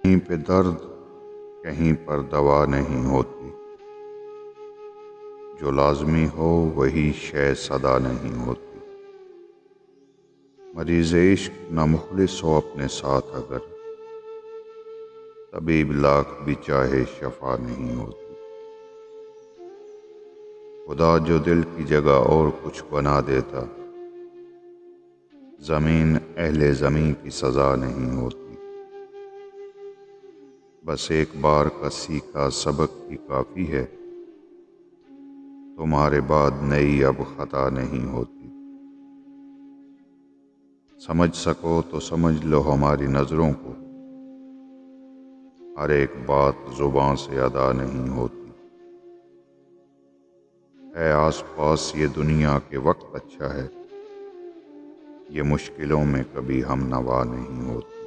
کہیں پہ درد کہیں پر دوا نہیں ہوتی، جو لازمی ہو وہی شے صدا نہیں ہوتی۔ مریض عشق نہ مخلص ہو اپنے ساتھ اگر، طبیب لاکھ بھی چاہے شفا نہیں ہوتی۔ خدا جو دل کی جگہ اور کچھ بنا دیتا، زمین اہل زمین کی سزا نہیں ہوتی۔ بس ایک بار کا سیکھا سبق ہی کافی ہے، تمہارے بعد نئی اب خطا نہیں ہوتی۔ سمجھ سکو تو سمجھ لو ہماری نظروں کو، ہر ایک بات زباں سے ادا نہیں ہوتی۔ ہے آس پاس یہ دنیا کے وقت اچھا ہے، یہ مشکلوں میں کبھی ہم نوا نہیں ہوتی۔